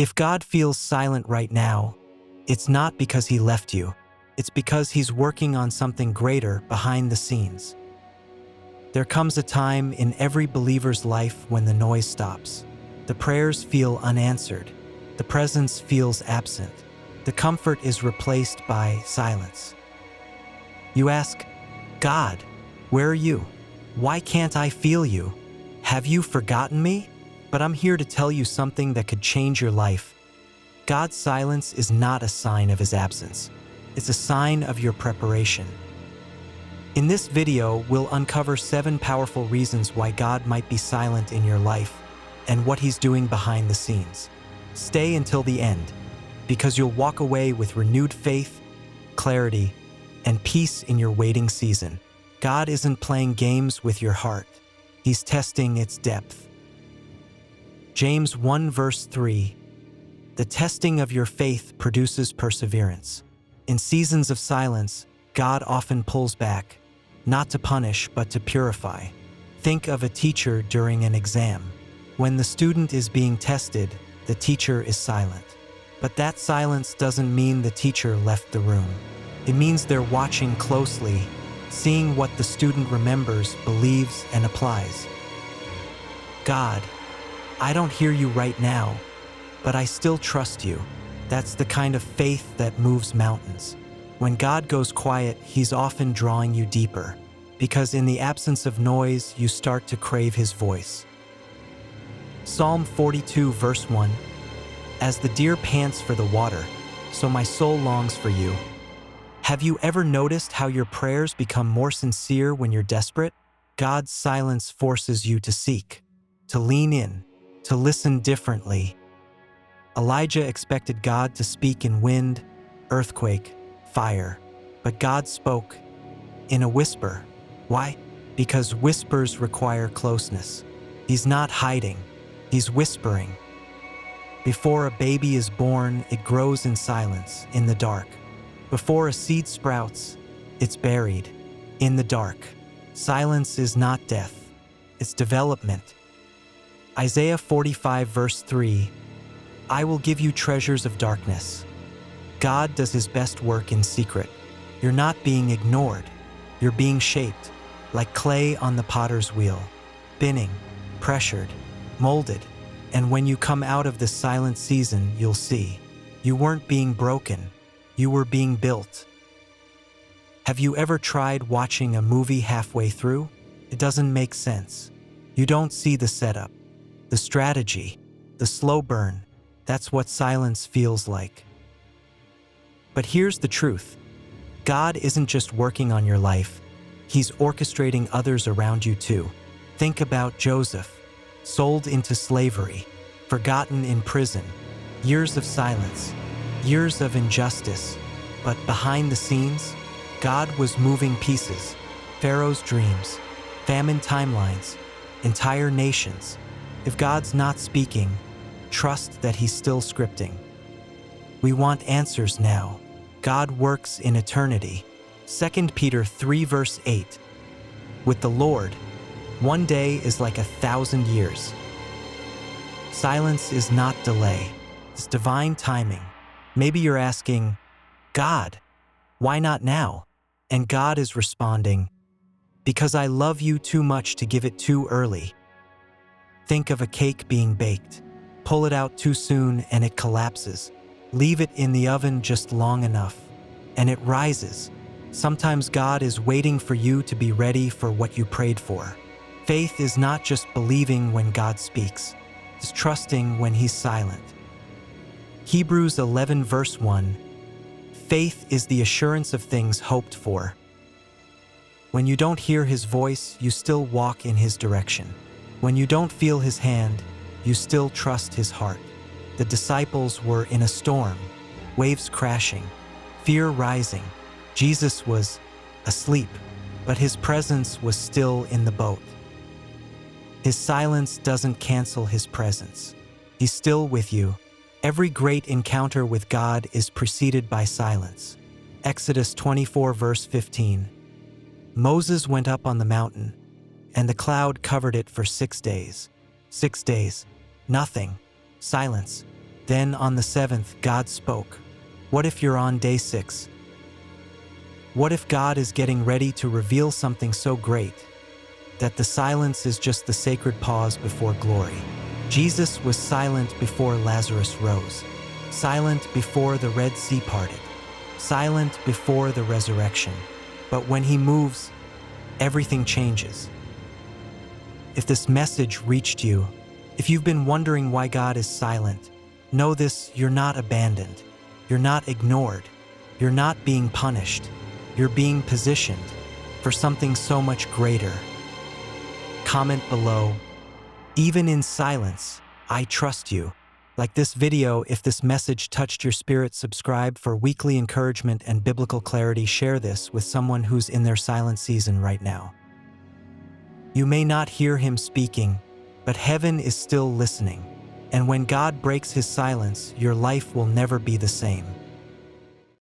If God feels silent right now, it's not because he left you. It's because he's working on something greater behind the scenes. There comes a time in every believer's life when the noise stops. The prayers feel unanswered. The presence feels absent. The comfort is replaced by silence. You ask, God, where are you? Why can't I feel you? Have you forgotten me? But I'm here to tell you something that could change your life. God's silence is not a sign of his absence. It's a sign of your preparation. In this video, we'll uncover 7 powerful reasons why God might be silent in your life and what he's doing behind the scenes. Stay until the end, because you'll walk away with renewed faith, clarity, and peace in your waiting season. God isn't playing games with your heart. He's testing its depth. James 1 verse 3, the testing of your faith produces perseverance. In seasons of silence, God often pulls back, not to punish but to purify. Think of a teacher during an exam. When the student is being tested, the teacher is silent. But that silence doesn't mean the teacher left the room. It means they're watching closely, seeing what the student remembers, believes, and applies. God, I don't hear you right now, but I still trust you. That's the kind of faith that moves mountains. When God goes quiet, he's often drawing you deeper, because in the absence of noise, you start to crave his voice. Psalm 42 verse 1, as the deer pants for the water, so my soul longs for you. Have you ever noticed how your prayers become more sincere when you're desperate? God's silence forces you to seek, to lean in, to listen differently. Elijah expected God to speak in wind, earthquake, fire, but God spoke in a whisper. Why? Because whispers require closeness. He's not hiding, he's whispering. Before a baby is born, it grows in silence, in the dark. Before a seed sprouts, it's buried in the dark. Silence is not death, it's development. Isaiah 45 verse 3, I will give you treasures of darkness. God does his best work in secret. You're not being ignored. You're being shaped, like clay on the potter's wheel, spinning, pressured, molded. And when you come out of this silent season, you'll see, you weren't being broken, you were being built. Have you ever tried watching a movie halfway through? It doesn't make sense. You don't see the setup, the strategy, the slow burn. That's what silence feels like. But here's the truth. God isn't just working on your life. He's orchestrating others around you too. Think about Joseph, sold into slavery, forgotten in prison, years of silence, years of injustice. But behind the scenes, God was moving pieces, Pharaoh's dreams, famine timelines, entire nations. If God's not speaking, trust that he's still scripting. We want answers now. God works in eternity. 2 Peter 3 verse 8. With the Lord, one day is like 1,000 years. Silence is not delay. It's divine timing. Maybe you're asking, God, why not now? And God is responding, because I love you too much to give it too early. Think of a cake being baked. Pull it out too soon and it collapses. Leave it in the oven just long enough, and it rises. Sometimes God is waiting for you to be ready for what you prayed for. Faith is not just believing when God speaks. It's trusting when he's silent. Hebrews 11 verse 1, faith is the assurance of things hoped for. When you don't hear his voice, you still walk in his direction. When you don't feel his hand, you still trust his heart. The disciples were in a storm, waves crashing, fear rising. Jesus was asleep, but his presence was still in the boat. His silence doesn't cancel his presence. He's still with you. Every great encounter with God is preceded by silence. Exodus 24 verse 15. Moses went up on the mountain, and the cloud covered it for 6 days. 6 days. Nothing. Silence. Then on the seventh, God spoke. What if you're on day 6? What if God is getting ready to reveal something so great that the silence is just the sacred pause before glory? Jesus was silent before Lazarus rose, silent before the Red Sea parted, silent before the resurrection. But when he moves, everything changes. If this message reached you, if you've been wondering why God is silent, know this: you're not abandoned, you're not ignored, you're not being punished, you're being positioned for something so much greater. Comment below, even in silence, I trust you. Like this video if this message touched your spirit. Subscribe for weekly encouragement and biblical clarity. Share this with someone who's in their silent season right now. You may not hear him speaking, but heaven is still listening. And when God breaks his silence, your life will never be the same.